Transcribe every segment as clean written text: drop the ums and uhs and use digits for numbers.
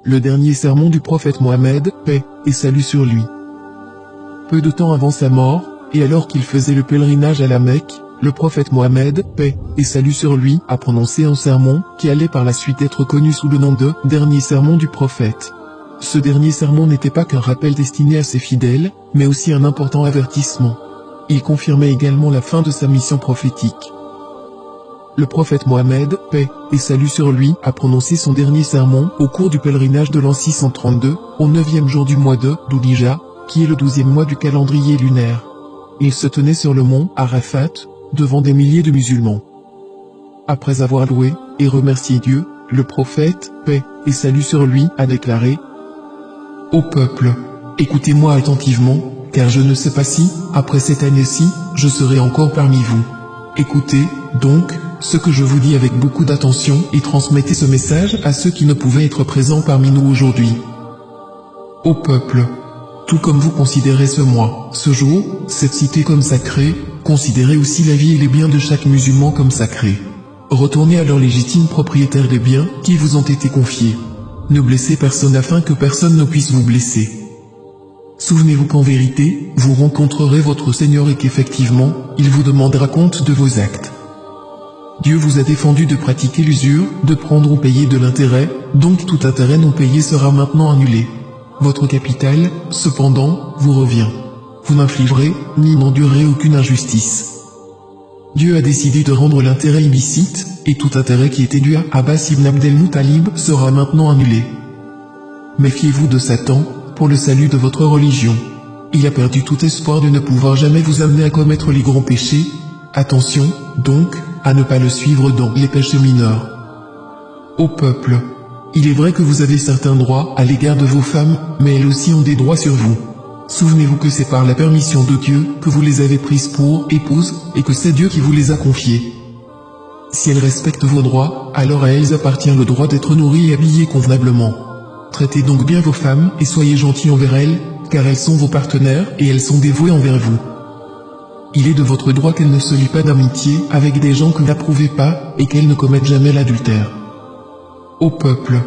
le dernier sermon du prophète Mohammed, paix et salut sur lui. Peu de temps avant sa mort, et alors qu'il faisait le pèlerinage à la Mecque, le prophète Mohammed, paix et salut sur lui, a prononcé un sermon qui allait par la suite être connu sous le nom de « dernier sermon du prophète ». Ce dernier sermon n'était pas qu'un rappel destiné à ses fidèles, mais aussi un important avertissement. Il confirmait également la fin de sa mission prophétique. Le prophète Mohammed, paix et salut sur lui, a prononcé son dernier sermon au cours du pèlerinage de l'an 632, au 9e jour du mois de Dhul-Hijjah, qui est le 12e mois du calendrier lunaire. Il se tenait sur le mont Arafat, devant des milliers de musulmans. Après avoir loué et remercié Dieu, le prophète, paix et salut sur lui, a déclaré : Ô peuple, écoutez-moi attentivement, car je ne sais pas si, après cette année-ci, je serai encore parmi vous. Écoutez, donc, ce que je vous dis avec beaucoup d'attention et transmettez ce message à ceux qui ne pouvaient être présents parmi nous aujourd'hui. Ô peuple, tout comme vous considérez ce mois, ce jour, cette cité comme sacrée, considérez aussi la vie et les biens de chaque musulman comme sacrés. Retournez à leurs légitimes propriétaires des biens qui vous ont été confiés. Ne blessez personne afin que personne ne puisse vous blesser. Souvenez-vous qu'en vérité, vous rencontrerez votre Seigneur et qu'effectivement, il vous demandera compte de vos actes. Dieu vous a défendu de pratiquer l'usure, de prendre ou payer de l'intérêt, donc tout intérêt non payé sera maintenant annulé. Votre capital, cependant, vous revient. Vous n'infligerez, ni n'endurerez aucune injustice. Dieu a décidé de rendre l'intérêt illicite, et tout intérêt qui était dû à Abbas ibn Abdel-Muttalib sera maintenant annulé. Méfiez-vous de Satan, pour le salut de votre religion. Il a perdu tout espoir de ne pouvoir jamais vous amener à commettre les grands péchés. Attention, donc, à ne pas le suivre dans les péchés mineurs. Ô peuple, il est vrai que vous avez certains droits à l'égard de vos femmes, mais elles aussi ont des droits sur vous. Souvenez-vous que c'est par la permission de Dieu que vous les avez prises pour épouses, et que c'est Dieu qui vous les a confiées. Si elles respectent vos droits, alors à elles appartient le droit d'être nourries et habillées convenablement. Traitez donc bien vos femmes et soyez gentils envers elles, car elles sont vos partenaires et elles sont dévouées envers vous. Il est de votre droit qu'elles ne se lient pas d'amitié avec des gens que vous n'approuvez pas et qu'elles ne commettent jamais l'adultère. Ô peuple,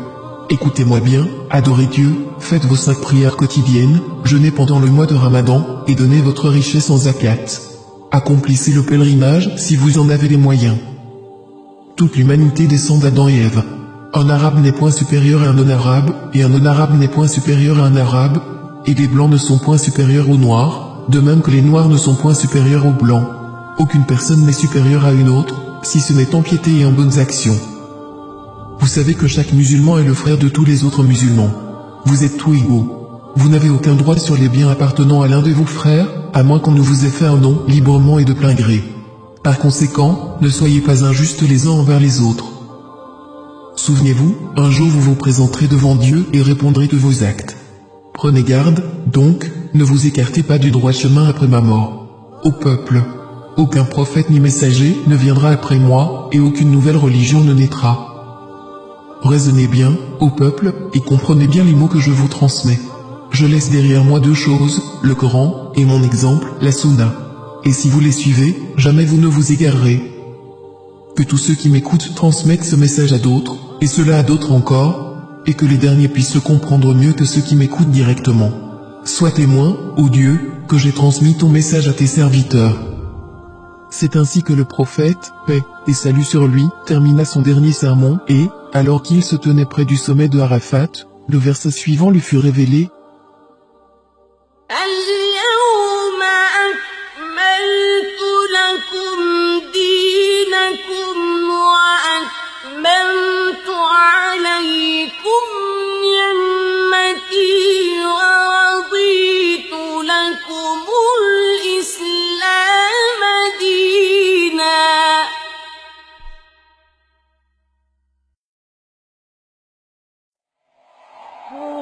écoutez-moi bien, adorez Dieu, faites vos 5 prières quotidiennes, jeûnez pendant le mois de Ramadan et donnez votre richesse en zakat. Accomplissez le pèlerinage si vous en avez les moyens. Toute l'humanité descend d'Adam et Ève. Un arabe n'est point supérieur à un non-arabe, et un non-arabe n'est point supérieur à un arabe, et les blancs ne sont point supérieurs aux noirs, de même que les noirs ne sont point supérieurs aux blancs. Aucune personne n'est supérieure à une autre, si ce n'est en piété et en bonnes actions. Vous savez que chaque musulman est le frère de tous les autres musulmans. Vous êtes tous égaux. Vous n'avez aucun droit sur les biens appartenant à l'un de vos frères, à moins qu'on ne vous ait fait un nom librement et de plein gré. Par conséquent, ne soyez pas injustes les uns envers les autres. Souvenez-vous, un jour vous vous présenterez devant Dieu et répondrez de vos actes. Prenez garde, donc, ne vous écartez pas du droit chemin après ma mort. Ô peuple, aucun prophète ni messager ne viendra après moi, et aucune nouvelle religion ne naîtra. Raisonnez bien, ô peuple, et comprenez bien les mots que je vous transmets. Je laisse derrière moi 2 choses, le Coran, et mon exemple, la Sunna. Et si vous les suivez, jamais vous ne vous égarerez. Que tous ceux qui m'écoutent transmettent ce message à d'autres, et cela à d'autres encore, et que les derniers puissent le comprendre mieux que ceux qui m'écoutent directement. Sois témoin, ô Dieu, que j'ai transmis ton message à tes serviteurs. C'est ainsi que le prophète, paix et salut sur lui, termina son dernier sermon, et, alors qu'il se tenait près du sommet de Arafat, le verset suivant lui fut révélé. Oh